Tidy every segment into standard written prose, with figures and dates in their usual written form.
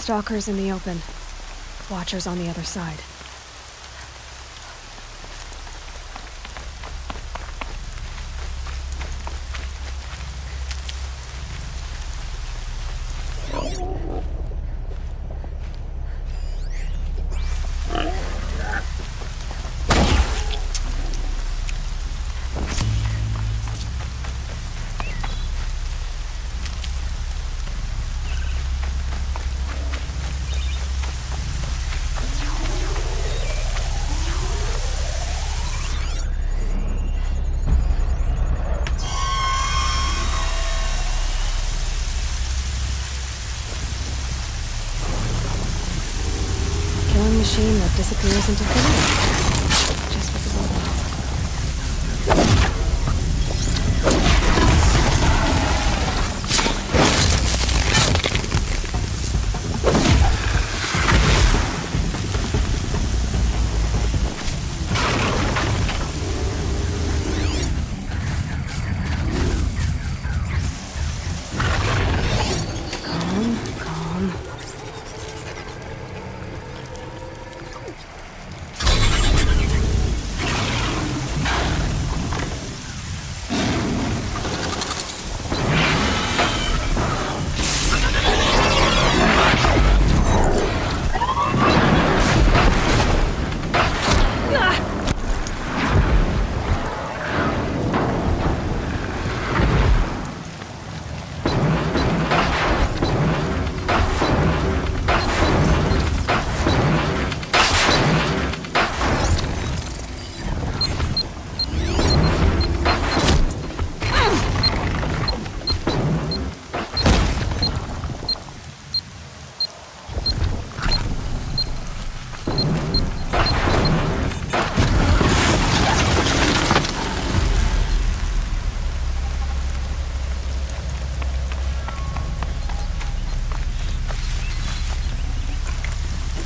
Stalkers in the open. Watchers on the other side. Machine that disappears into thin air. Just what the robots. Calm.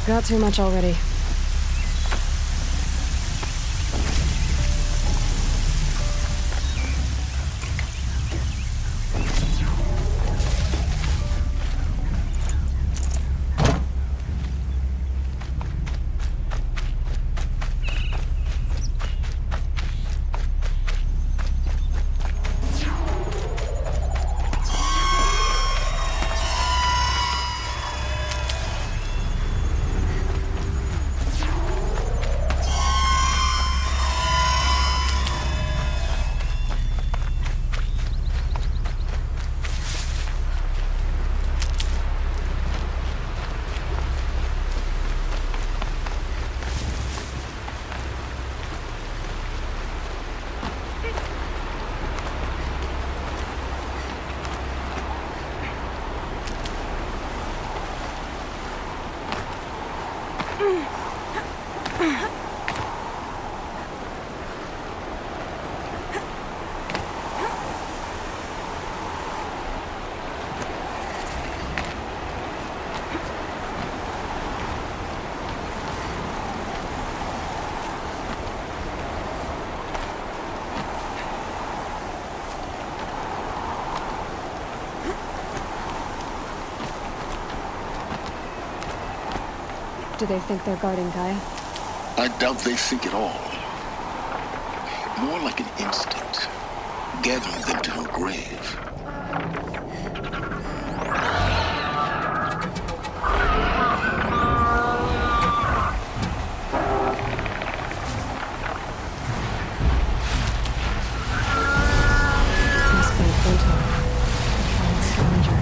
Got too much already. Do they think they're guarding Gaia? I doubt they think at all. More like an instinct, gathering them to her grave. Must be a photo. A scavenger.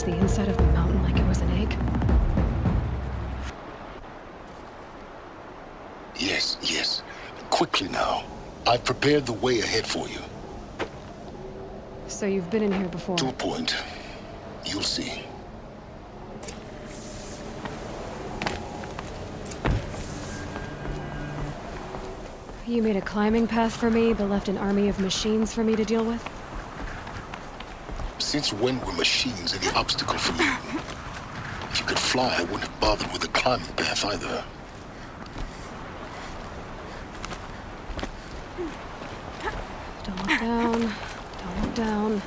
the inside of the mountain like it was an egg? Yes, yes. Quickly now. I've prepared the way ahead for you. So you've been in here before? To a point. You'll see. You made a climbing path for me, but left an army of machines for me to deal with? Since when were machines any obstacle for you? If you could fly, I wouldn't have bothered with the climbing path either. Don't look down. Don't look down.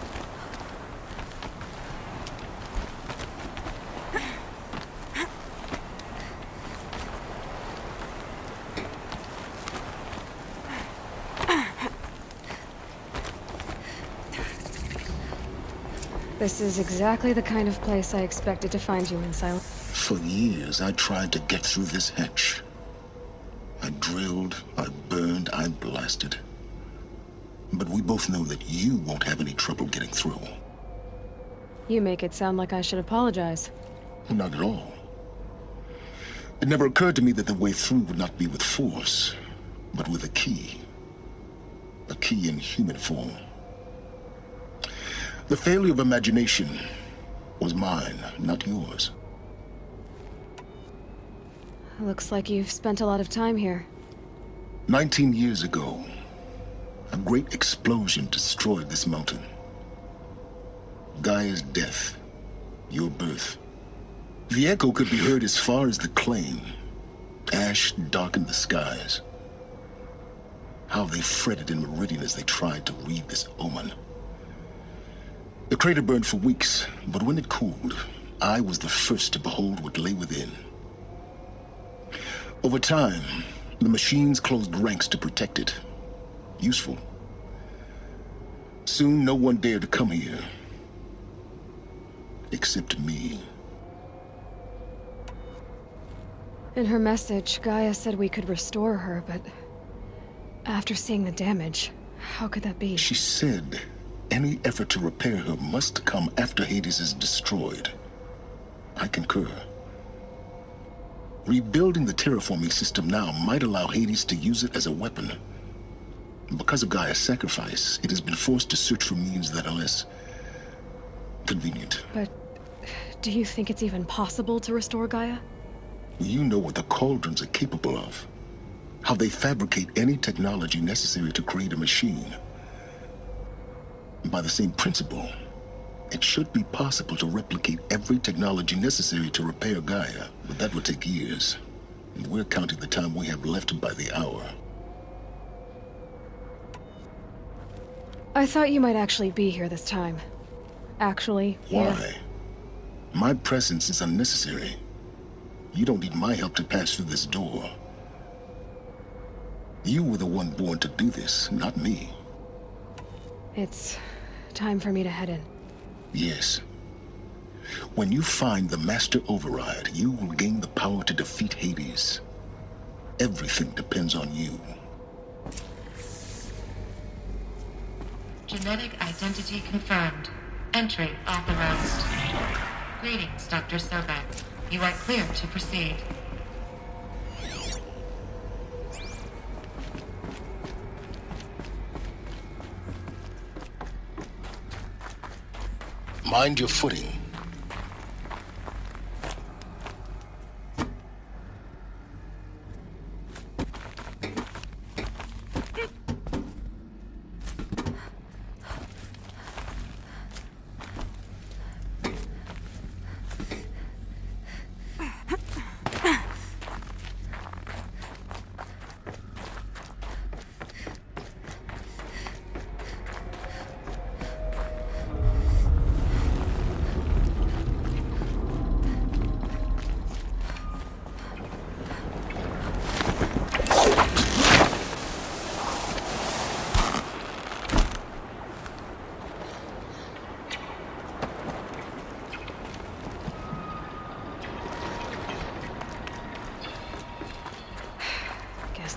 This is exactly the kind of place I expected to find you in, Silent. For years, I tried to get through this hatch. I drilled, I burned, I blasted. But we both know that you won't have any trouble getting through. You make it sound like I should apologize. Not at all. It never occurred to me that the way through would not be with force, but with a key. A key in human form. The failure of imagination was mine, not yours. Looks like you've spent a lot of time here. 19 years ago, a great explosion destroyed this mountain. Gaia's death, your birth. The echo could be heard as far as the claim. Ash darkened the skies. How they fretted in Meridian as they tried to read this omen. The crater burned for weeks, but when it cooled, I was the first to behold what lay within. Over time, the machines closed ranks to protect it. Useful. Soon, no one dared to come here. Except me. In her message, Gaia said we could restore her, but... after seeing the damage, how could that be? She said any effort to repair her must come after Hades is destroyed. I concur. Rebuilding the terraforming system now might allow Hades to use it as a weapon. Because of Gaia's sacrifice, it has been forced to search for means that are less convenient. But do you think it's even possible to restore Gaia? You know what the Cauldrons are capable of. How they fabricate any technology necessary to create a machine. By the same principle, it should be possible to replicate every technology necessary to repair Gaia, but that would take years. And we're counting the time we have left by the hour. I thought you might actually be here this time. Actually, here. Why? My presence is unnecessary. You don't need my help to pass through this door. You were the one born to do this, not me. It's time for me to head in. Yes. When you find the Master Override, you will gain the power to defeat Hades. Everything depends on you. Genetic identity confirmed. Entry authorized. Greetings, Dr. Sobek. You are clear to proceed. Mind your footing.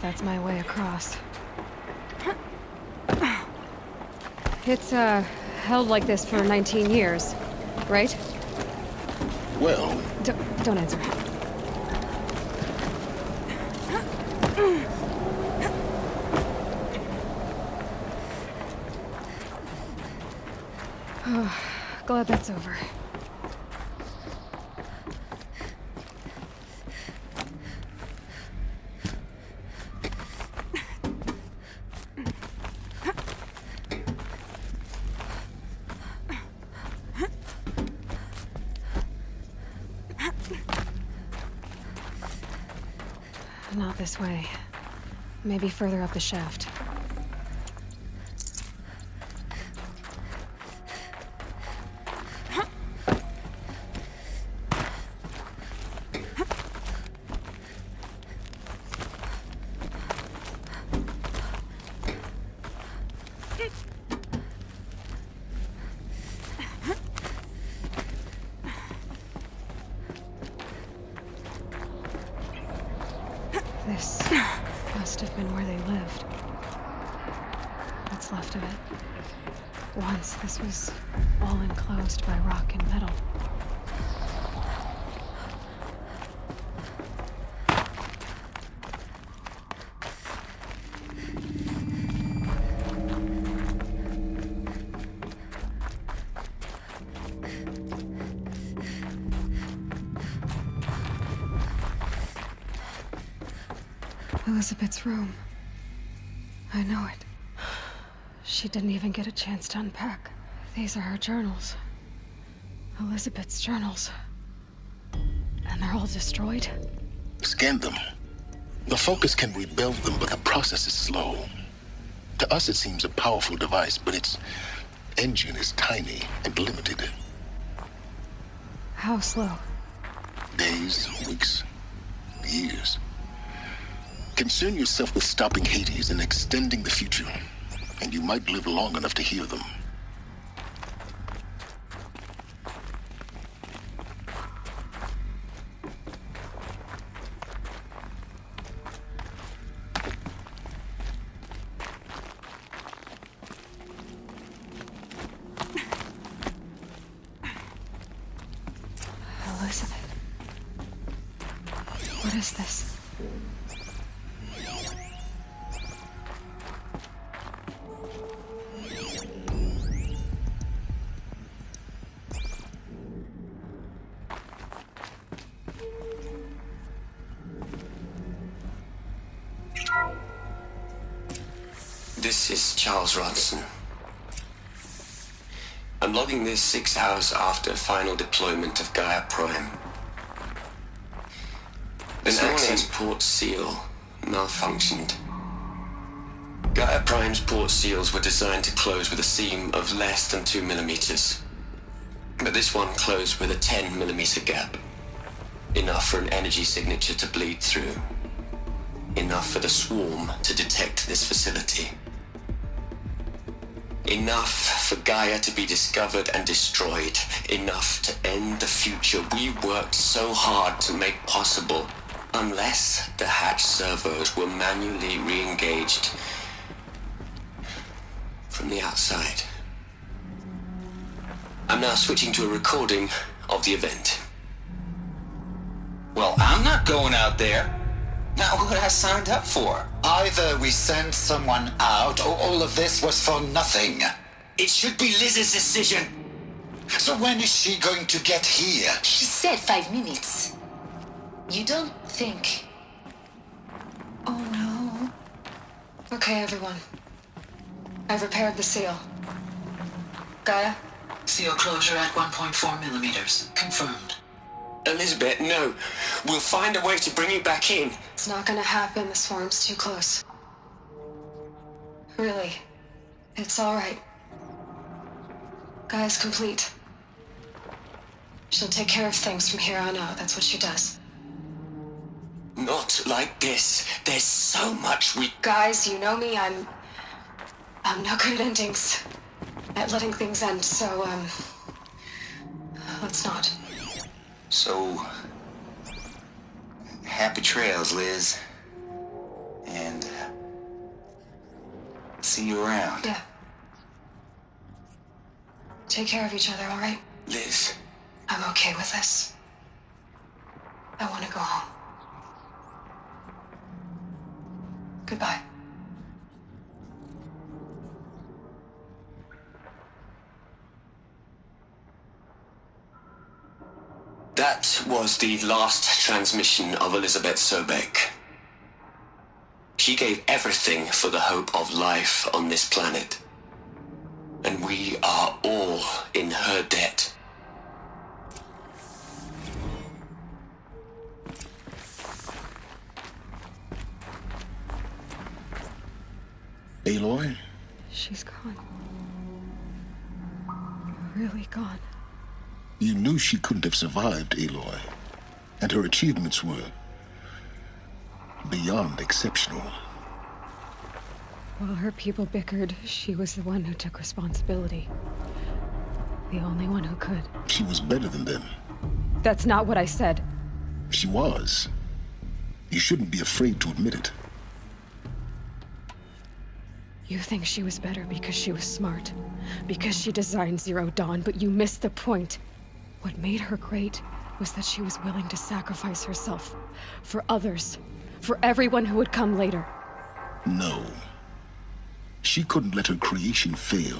That's my way across. It's, held like this for 19 years, right? Well, Don't answer. Glad that's over. Not this way. Maybe further up the shaft. This must have been where they lived. What's left of it. Once this was all enclosed by rock and metal. Elizabeth's room. I know it. She didn't even get a chance to unpack. These are her journals. Elizabeth's journals. And they're all destroyed? Scan them. The Focus can rebuild them, but the process is slow. To us, it seems a powerful device, but its engine is tiny and limited. How slow? Days, weeks, years. Concern yourself with stopping Hades and extending the future, and you might live long enough to hear them. Elizabeth. What is this? This is Charles Ronson. I'm logging this 6 hours after final deployment of Gaia Prime. An access port seal malfunctioned. Gaia Prime's port seals were designed to close with a seam of less than 2 millimeters. But this one closed with a 10 millimeter gap. Enough for an energy signature to bleed through. Enough for the swarm to detect this facility. Enough for Gaia to be discovered and destroyed. Enough to end the future we worked so hard to make possible. Unless the hatch servos were manually re-engaged from the outside. I'm now switching to a recording of the event. Well, I'm not going out there. Not what I signed up for. Either we send someone out, or all of this was for nothing. It should be Liz's decision. So when is she going to get here? She said 5 minutes. You don't think... Oh no. Okay, everyone. I've repaired the seal. Gaia? Seal closure at 1.4 millimeters. Confirmed. Elizabeth, no. We'll find a way to bring you back in. It's not gonna happen. The swarm's too close. Really. It's alright. Gaia's complete. She'll take care of things from here on out. That's what she does. Not like this. There's so much we... Guys, you know me. I'm no good at endings. At letting things end, so, let's not. So... happy trails, Liz. And... see you around. Yeah. Take care of each other, alright? Liz, I'm okay with this. I want to go home. Goodbye. That was the last transmission of Elizabeth Sobek. She gave everything for the hope of life on this planet. And we are all in her debt. Aloy? She's gone. Really gone. You knew she couldn't have survived, Aloy. And her achievements were beyond exceptional. While her people bickered, she was the one who took responsibility. The only one who could. She was better than them. That's not what I said. She was. You shouldn't be afraid to admit it. You think she was better because she was smart, because she designed Zero Dawn, but you missed the point. What made her great was that she was willing to sacrifice herself for others, for everyone who would come later. No. She couldn't let her creation fail.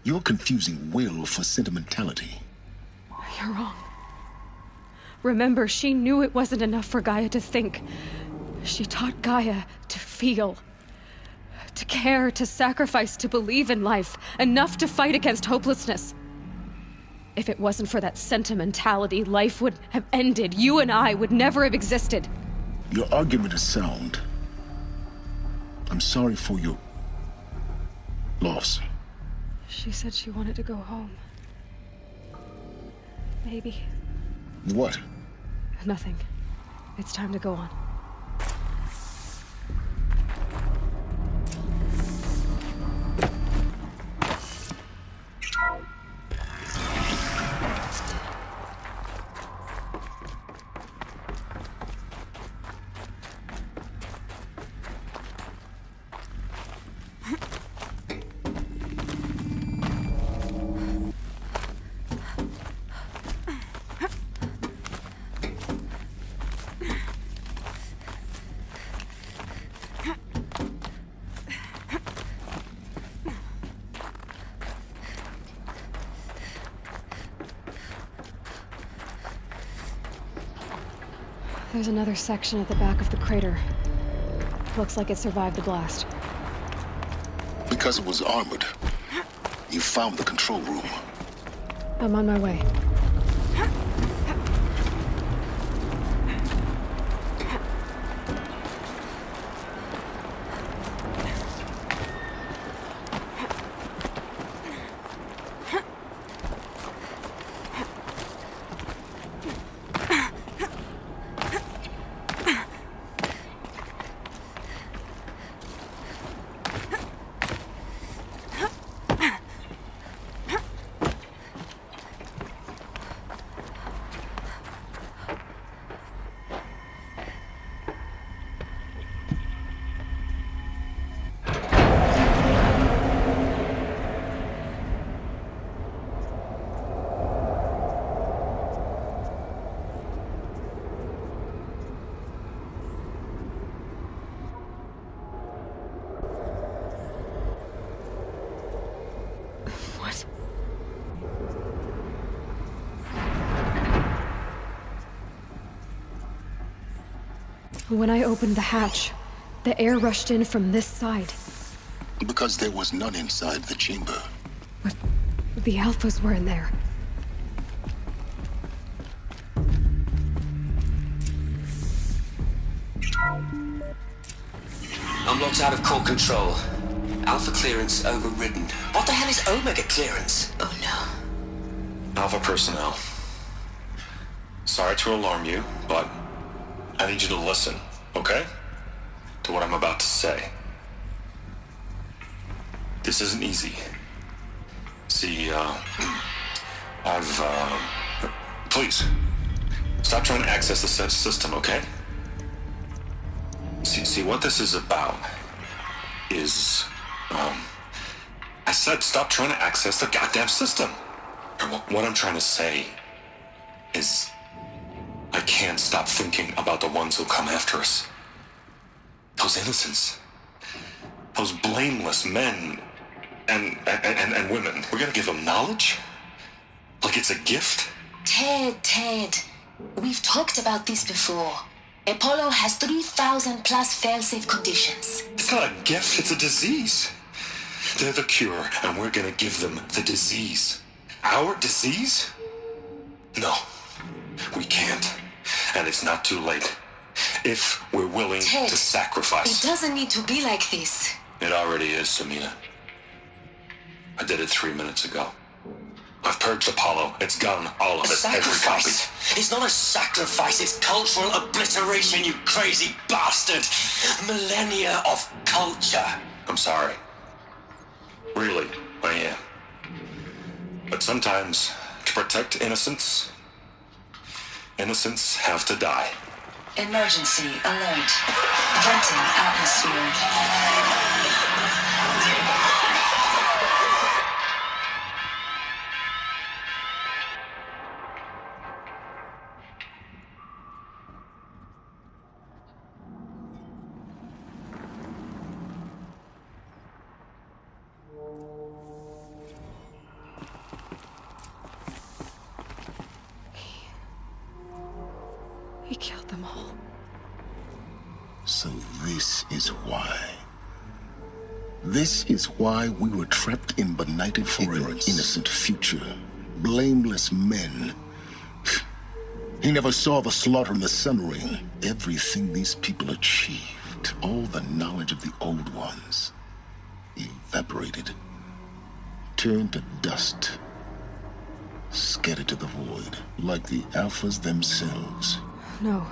You're confusing will for sentimentality. You're wrong. Remember, she knew it wasn't enough for Gaia to think. She taught Gaia to feel. To care, to sacrifice, to believe in life. Enough to fight against hopelessness. If it wasn't for that sentimentality, life would have ended. You and I would never have existed. Your argument is sound. I'm sorry for your loss. She said she wanted to go home. Maybe. What? Nothing. It's time to go on. There's another section at the back of the crater. Looks like it survived the blast. Because it was armored. You found the control room. I'm on my way. What? When I opened the hatch, the air rushed in from this side. Because there was none inside the chamber. But the Alphas were in there. I'm locked out of core control. Alpha clearance overridden. What the hell is Omega clearance? Oh no. Alpha personnel. Sorry to alarm you, but I need you to listen, okay? To what I'm about to say. This isn't easy. See, please, stop trying to access the system, okay? See, what this is about is, I said stop trying to access the goddamn system. What I'm trying to say is, I can't stop thinking about the ones who'll come after us. Those innocents. Those blameless men and women. We're gonna give them knowledge? Like it's a gift? Ted. We've talked about this before. Apollo has 3,000 plus fail-safe conditions. It's not a gift, it's a disease. They're the cure, and we're gonna give them the disease. Our disease? No, we can't. And it's not too late. If we're willing Ted, to sacrifice. It doesn't need to be like this. It already is, Samina. I did it 3 minutes ago. I've purged Apollo. It's gone, all of it, every copy. It's not a sacrifice, it's cultural obliteration, you crazy bastard! Millennia of culture. I'm sorry. Really, I am. But sometimes, to protect innocence have to die. Emergency alert. Venting atmosphere. He killed them all. So this is why. This is why we were trapped in benighted for an innocent future. Blameless men. He never saw the slaughter in the Sun Ring. Everything these people achieved, all the knowledge of the old ones, evaporated, turned to dust, scattered to the void, like the Alphas themselves. No.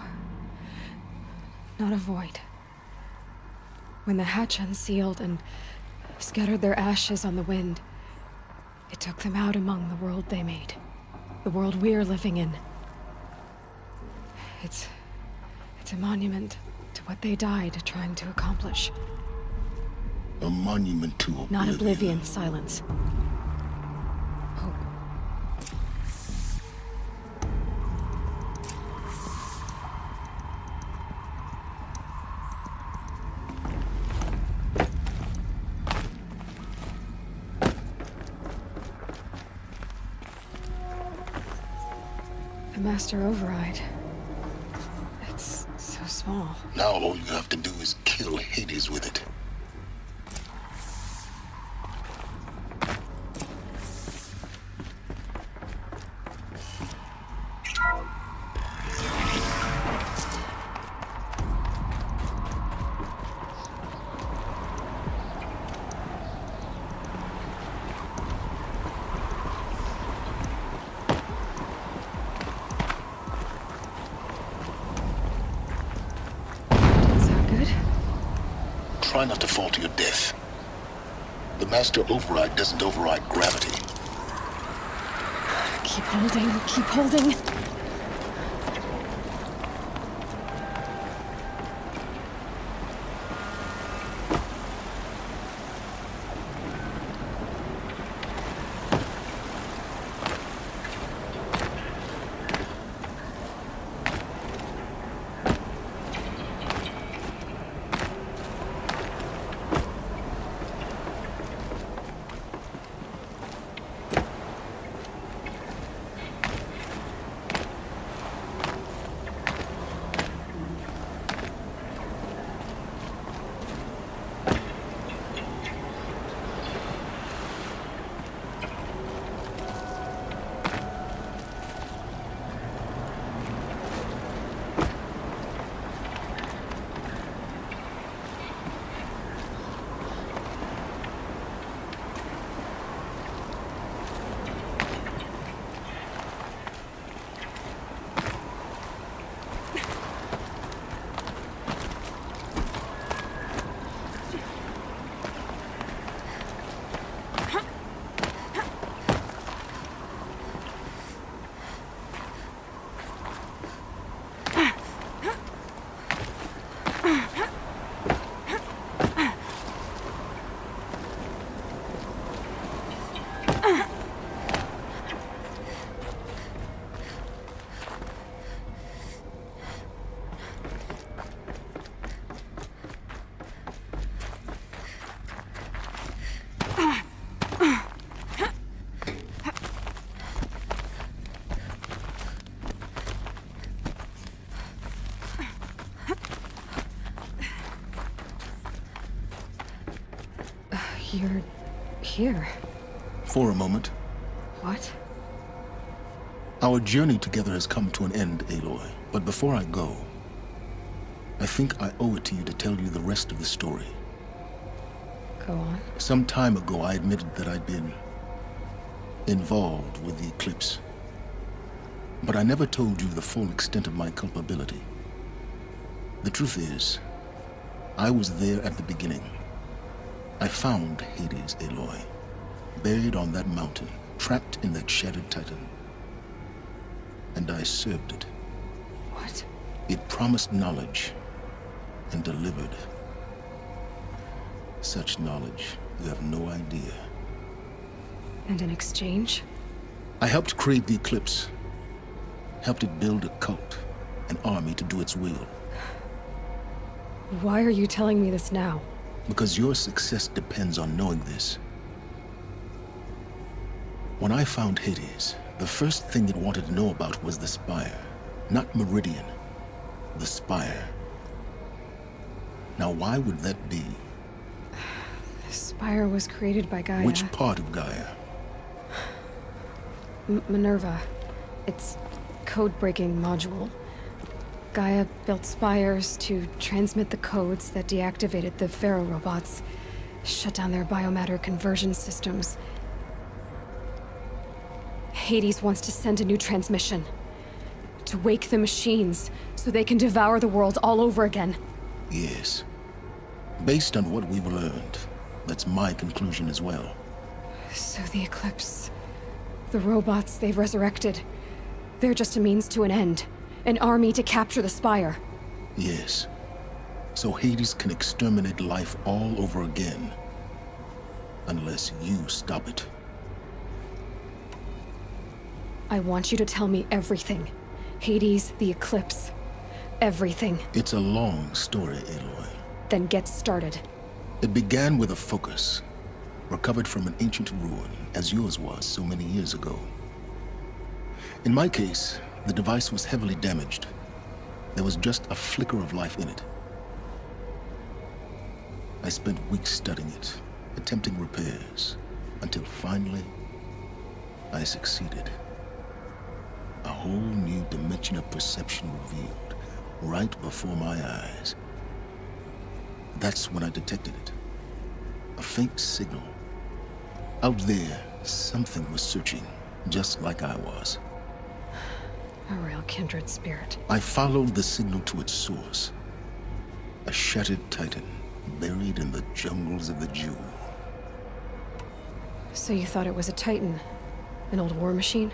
Not a void. When the hatch unsealed and scattered their ashes on the wind, it took them out among the world they made. The world we're living in. It's a monument to what they died trying to accomplish. A monument to oblivion. Not oblivion, silence. Hope. The Master Override. It's so small. Now all you have to do is kill Hades with it. Try not to fall to your death. The Master Override doesn't override gravity. Keep holding, keep holding. You're here. For a moment. What? Our journey together has come to an end, Aloy. But before I go, I think I owe it to you to tell you the rest of the story. Go on. Some time ago, I admitted that I'd been involved with the Eclipse. But I never told you the full extent of my culpability. The truth is, I was there at the beginning. I found Hades, Aloy, buried on that mountain, trapped in that shattered titan. And I served it. What? It promised knowledge and delivered. Such knowledge, you have no idea. And in exchange? I helped create the Eclipse. Helped it build a cult, an army to do its will. Why are you telling me this now? Because your success depends on knowing this. When I found Hades, the first thing it wanted to know about was the Spire. Not Meridian. The Spire. Now, why would that be? The Spire was created by Gaia. Which part of Gaia? Minerva. It's code-breaking module. Gaia built spires to transmit the codes that deactivated the Pharaoh robots, shut down their biomatter conversion systems. Hades wants to send a new transmission. To wake the machines, so they can devour the world all over again. Yes. Based on what we've learned, that's my conclusion as well. So the Eclipse... the robots they've resurrected... they're just a means to an end. An army to capture the Spire. Yes. So Hades can exterminate life all over again. Unless you stop it. I want you to tell me everything. Hades, the Eclipse. Everything. It's a long story, Aloy. Then get started. It began with a focus. Recovered from an ancient ruin, as yours was so many years ago. In my case, the device was heavily damaged. There was just a flicker of life in it. I spent weeks studying it, attempting repairs, until finally, I succeeded. A whole new dimension of perception revealed, right before my eyes. That's when I detected it. A faint signal. Out there, something was searching, just like I was. A real kindred spirit. I followed the signal to its source. A shattered titan, buried in the jungles of the Jewel. So you thought it was a Titan? An old war machine?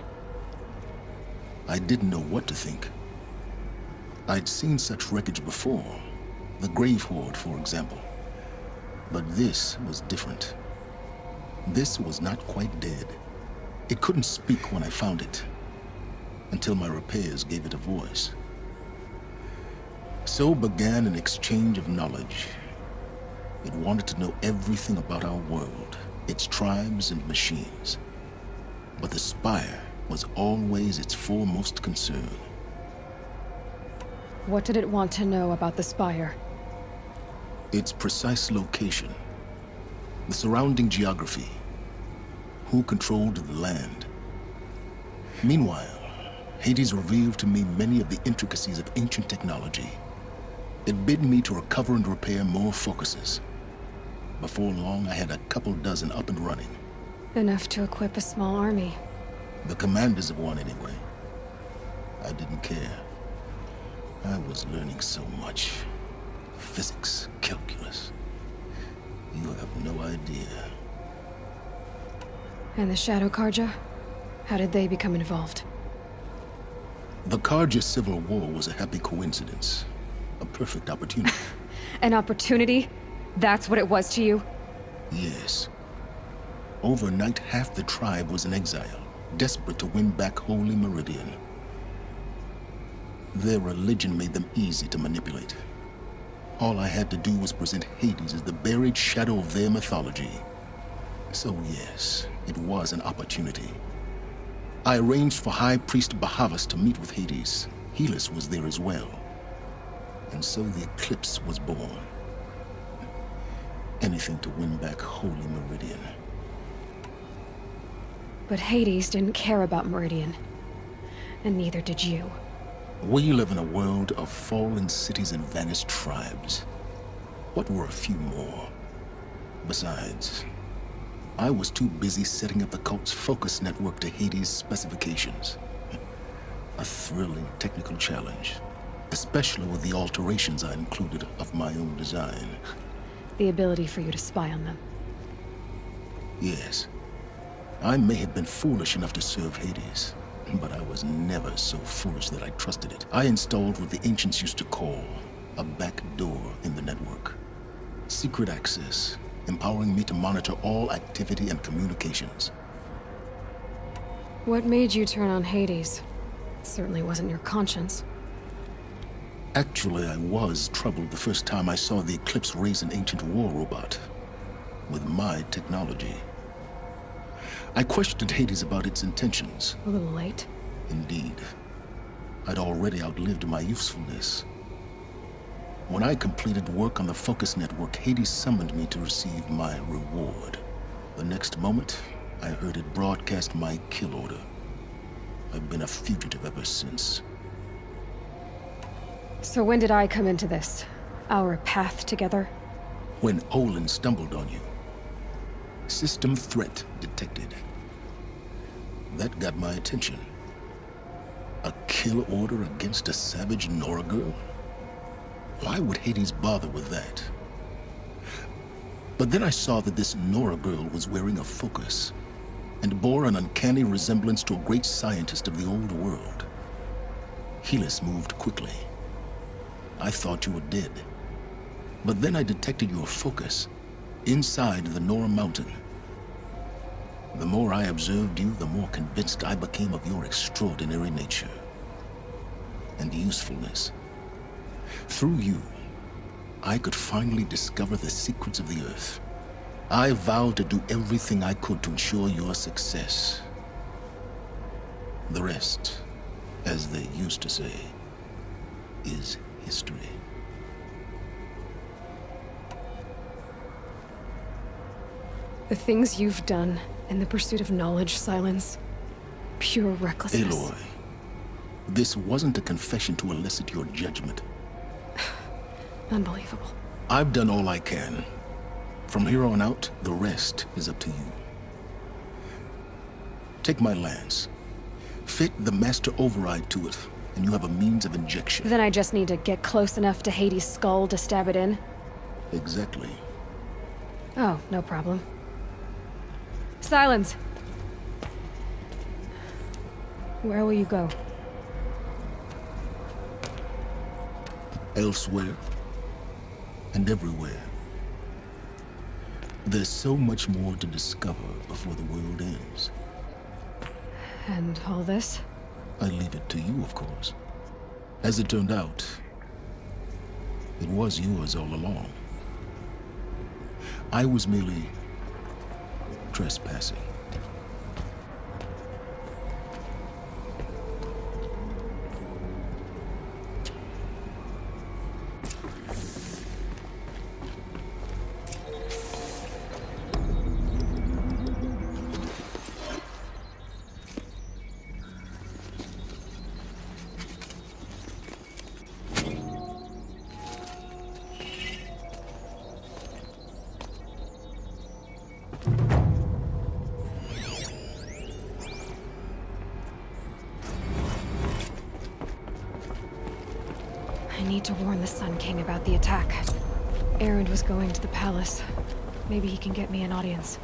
I didn't know what to think. I'd seen such wreckage before. The Grave Horde, for example. But this was different. This was not quite dead. It couldn't speak when I found it. Until my repairs gave it a voice. So began an exchange of knowledge. It wanted to know everything about our world, its tribes and machines. But the Spire was always its foremost concern. What did it want to know about the Spire? Its precise location, the surrounding geography, who controlled the land. Meanwhile, Hades revealed to me many of the intricacies of ancient technology. It bid me to recover and repair more focuses. Before long, I had a couple dozen up and running. Enough to equip a small army. The commanders of one, anyway. I didn't care. I was learning so much. Physics, calculus. You have no idea. And the Shadow Carja? How did they become involved? The Carja Civil War was a happy coincidence. A perfect opportunity. An opportunity? That's what it was to you? Yes. Overnight, half the tribe was in exile, desperate to win back Holy Meridian. Their religion made them easy to manipulate. All I had to do was present Hades as the buried shadow of their mythology. So yes, it was an opportunity. I arranged for High Priest Bahavas to meet with Hades. Helis was there as well. And so the Eclipse was born. Anything to win back Holy Meridian. But Hades didn't care about Meridian. And neither did you. We live in a world of fallen cities and vanished tribes. What were a few more? Besides, I was too busy setting up the cult's focus network to Hades' specifications. A thrilling technical challenge, especially with the alterations I included of my own design. The ability for you to spy on them. Yes, I may have been foolish enough to serve Hades, but I was never so foolish that I trusted it. I installed what the ancients used to call a back door in the network. Secret access, empowering me to monitor all activity and communications. What made you turn on Hades? It certainly wasn't your conscience. Actually, I was troubled the first time I saw the Eclipse raise an ancient war robot with my technology. I questioned Hades about its intentions. A little late. Indeed. I'd already outlived my usefulness. When I completed work on the Focus Network, Hades summoned me to receive my reward. The next moment, I heard it broadcast my kill order. I've been a fugitive ever since. So when did I come into this? Our path together? When Olin stumbled on you. System threat detected. That got my attention. A kill order against a savage Nora girl? Why would Hades bother with that? But then I saw that this Nora girl was wearing a focus, and bore an uncanny resemblance to a great scientist of the old world. Helis moved quickly. I thought you were dead. But then I detected your focus inside the Nora Mountain. The more I observed you, the more convinced I became of your extraordinary nature and usefulness. Through you, I could finally discover the secrets of the Earth. I vowed to do everything I could to ensure your success. The rest, as they used to say, is history. The things you've done in the pursuit of knowledge, Silence. Pure recklessness. Aloy, this wasn't a confession to elicit your judgment. Unbelievable. I've done all I can. From here on out, the rest is up to you. Take my lance. Fit the Master Override to it, and you have a means of injection. Then I just need to get close enough to Hades' skull to stab it in? Exactly. Oh, no problem. Silence! Where will you go? Elsewhere. And everywhere. There's so much more to discover before the world ends. And all this? I leave it to you, of course. As it turned out, it was yours all along. I was merely trespassing. I need to warn the Sun King about the attack. Erend was going to the palace. Maybe he can get me an audience.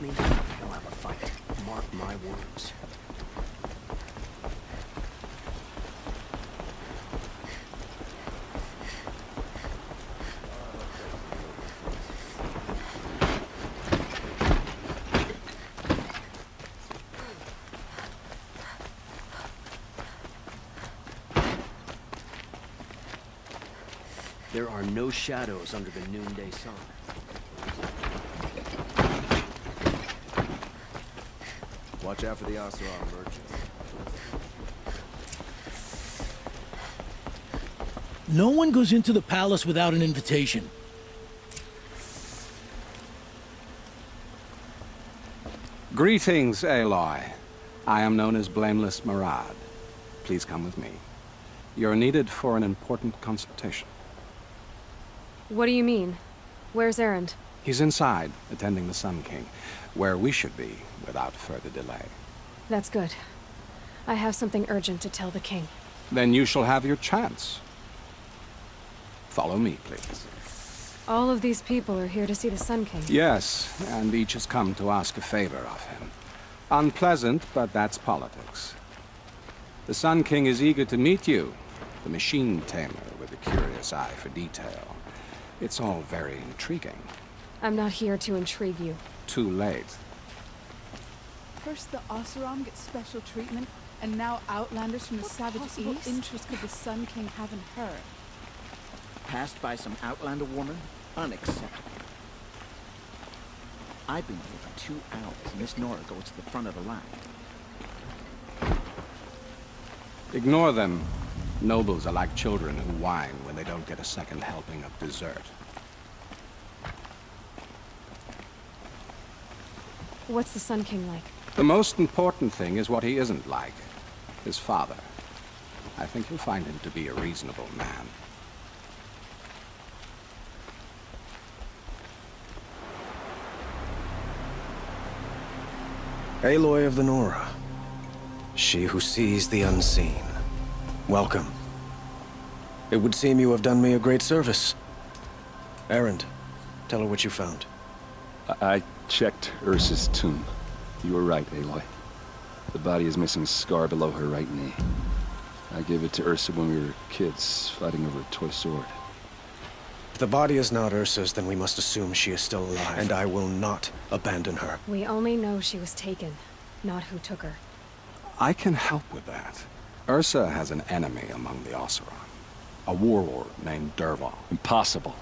me, they'll have a fight. Mark my words. There are no shadows under the noonday sun. Watch out for the Oseram merchants. No one goes into the palace without an invitation. Greetings, Aloy. I am known as Blameless Marad. Please come with me. You're needed for an important consultation. What do you mean? Where's Erend? He's inside, attending the Sun King, where we should be without further delay. That's good. I have something urgent to tell the king. Then you shall have your chance. Follow me, please. All of these people are here to see the Sun King. Yes, and each has come to ask a favor of him. Unpleasant, but that's politics. The Sun King is eager to meet you, the machine tamer with a curious eye for detail. It's all very intriguing. I'm not here to intrigue you. Too late. First the Oseram get special treatment, and now Outlanders from the savage East? Interest could the Sun King have in her? Passed by some Outlander woman? Unacceptable. I've been here for 2 hours, and this Nora goes to the front of the line. Ignore them. Nobles are like children who whine when they don't get a second helping of dessert. What's the Sun King like? The most important thing is what he isn't like. His father. I think you'll find him to be a reasonable man. Aloy of the Nora. She who sees the unseen. Welcome. It would seem you have done me a great service. Erend, tell her what you found. I checked Ursa's tomb. You were right, Aloy. The body is missing a scar below her right knee. I gave it to Ursa when we were kids, fighting over a toy sword. If the body is not Ursa's, then we must assume she is still alive, and I will not abandon her. We only know she was taken, not who took her. I can help with that. Ursa has an enemy among the Oseram. A warlord named Dervahl. Impossible.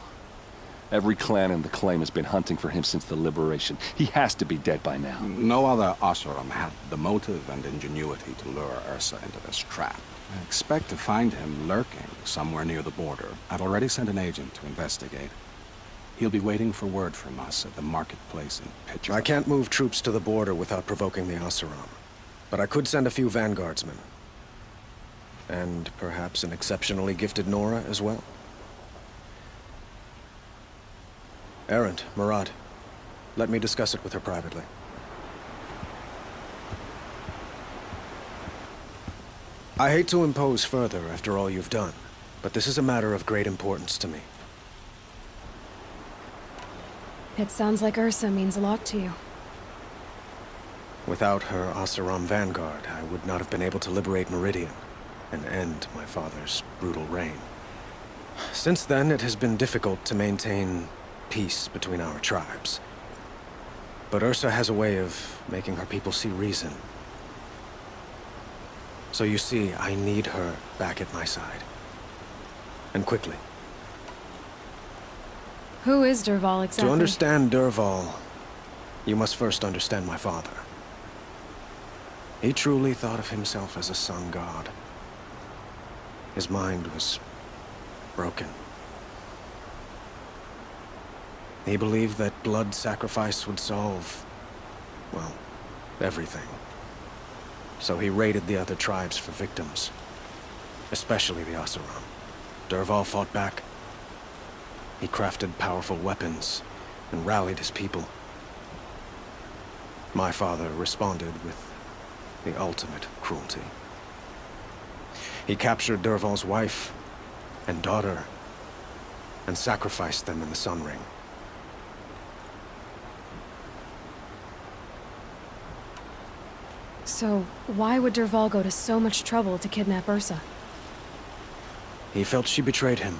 Every clan in the claim has been hunting for him since the liberation. He has to be dead by now. No other Oseram had the motive and ingenuity to lure Ursa into this trap. I expect to find him lurking somewhere near the border. I've already sent an agent to investigate. He'll be waiting for word from us at the marketplace in Pitcher. I can't move troops to the border without provoking the Oseram. But I could send a few vanguardsmen. And perhaps an exceptionally gifted Nora as well. Erend, Marad, let me discuss it with her privately. I hate to impose further after all you've done, but this is a matter of great importance to me. It sounds like Ursa means a lot to you. Without her Oseram vanguard, I would not have been able to liberate Meridian and end my father's brutal reign. Since then, it has been difficult to maintain peace between our tribes. But Ursa has a way of making her people see reason. So you see, I need her back at my side. And quickly. Who is Dervahl exactly? To understand Dervahl, you must first understand my father. He truly thought of himself as a sun god. His mind was broken. He believed that blood sacrifice would solve, well, everything. So he raided the other tribes for victims, especially the Oseram. Dervahl fought back. He crafted powerful weapons and rallied his people. My father responded with the ultimate cruelty. He captured Dervahl's wife and daughter and sacrificed them in the Sun Ring. So, why would Dervahl go to so much trouble to kidnap Ursa? He felt she betrayed him.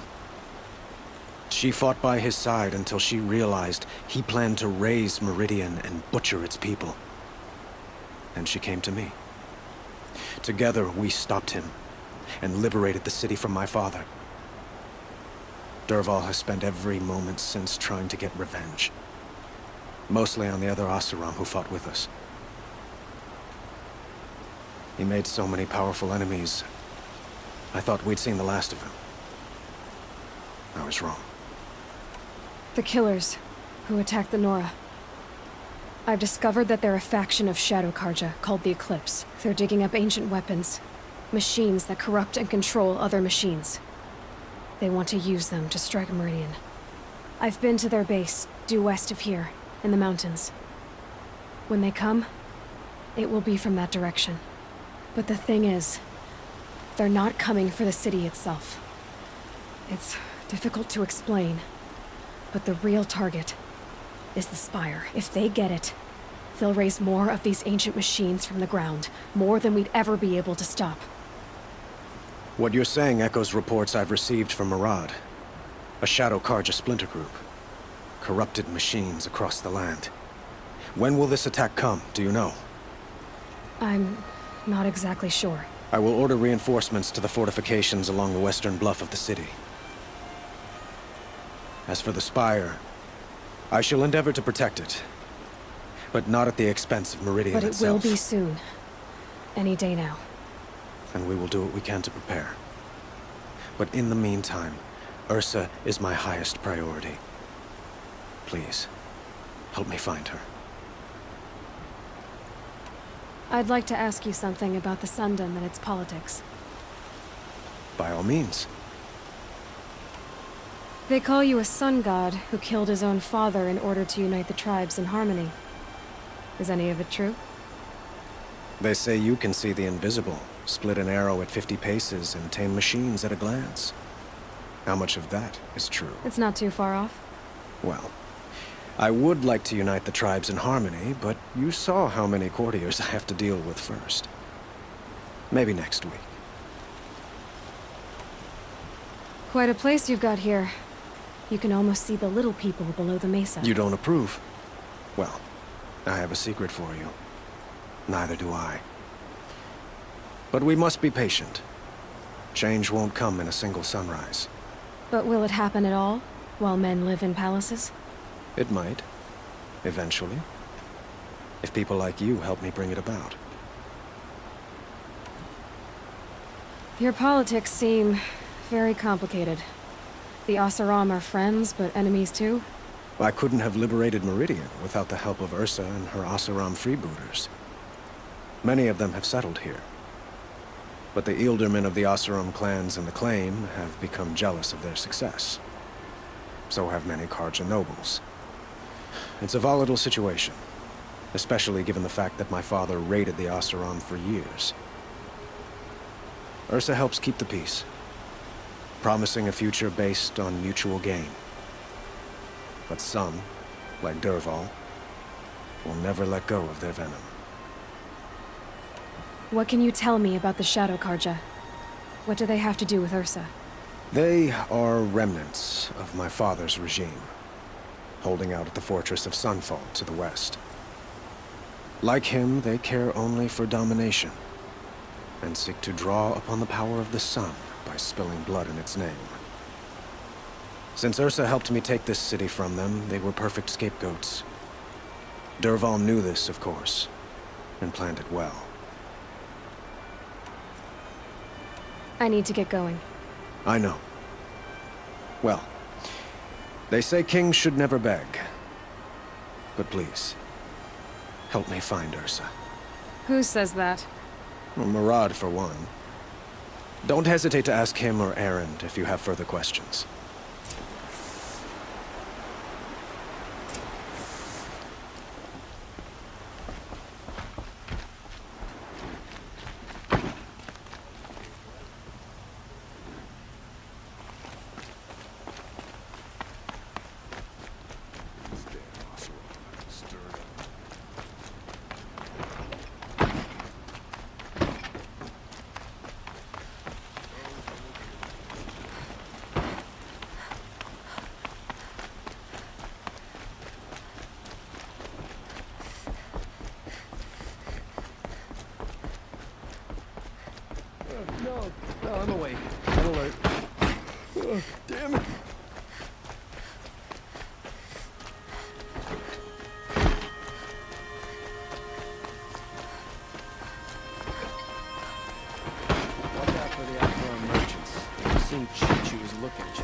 She fought by his side until she realized he planned to raise Meridian and butcher its people. And she came to me. Together, we stopped him and liberated the city from my father. Dervahl has spent every moment since trying to get revenge. Mostly on the other Oseram who fought with us. He made so many powerful enemies. I thought we'd seen the last of him. I was wrong. The Killers, who attacked the Nora. I've discovered that they're a faction of Shadow Karja, called the Eclipse. They're digging up ancient weapons. Machines that corrupt and control other machines. They want to use them to strike Meridian. I've been to their base, due west of here, in the mountains. When they come, it will be from that direction. But the thing is, they're not coming for the city itself. It's difficult to explain, but the real target is the Spire. If they get it, they'll raise more of these ancient machines from the ground, more than we'd ever be able to stop. What you're saying echoes reports I've received from Murad, a Shadow Karja splinter group. Corrupted machines across the land. When will this attack come, do you know? I'm not exactly sure. I will order reinforcements to the fortifications along the western bluff of the city. As for the Spire, I shall endeavor to protect it. But not at the expense of Meridian But it itself. will be soon. Any day now. And we will do what we can to prepare. But in the meantime, Ursa is my highest priority. Please, help me find her. I'd like to ask you something about the Sundom and its politics. By all means. They call you a sun god who killed his own father in order to unite the tribes in harmony. Is any of it true? They say you can see the invisible, split an arrow at 50 paces, and tame machines at a glance. How much of that is true? It's not too far off. Well, I would like to unite the tribes in harmony, but you saw how many courtiers I have to deal with first. Maybe next week. Quite a place you've got here. You can almost see the little people below the mesa. You don't approve? Well, I have a secret for you. Neither do I. But we must be patient. Change won't come in a single sunrise. But will it happen at all, while men live in palaces? It might. Eventually. If people like you help me bring it about. Your politics seem very complicated. The Oseram are friends, but enemies too? I couldn't have liberated Meridian without the help of Ursa and her Oseram freebooters. Many of them have settled here. But the Ealdormen of the Oseram clans and the Claim have become jealous of their success. So have many Karja nobles. It's a volatile situation, especially given the fact that my father raided the Oseram for years. Ursa helps keep the peace, promising a future based on mutual gain. But some, like Dervahl, will never let go of their venom. What can you tell me about the Shadow Karja? What do they have to do with Ursa? They are remnants of my father's regime, holding out at the fortress of Sunfall to the west. Like him, they care only for domination, and seek to draw upon the power of the sun by spilling blood in its name. Since Ursa helped me take this city from them, they were perfect scapegoats. Dervahl knew this, of course, and planned it well. I need to get going. I know. Well, they say kings should never beg. But please, help me find Ursa. Who says that? Well, Murad, for one. Don't hesitate to ask him or Erend if you have further questions. Aloy, red alert. Oh, damn it. Watch out for the Alpha merchants. I've seen Chi-Chu was looking at you.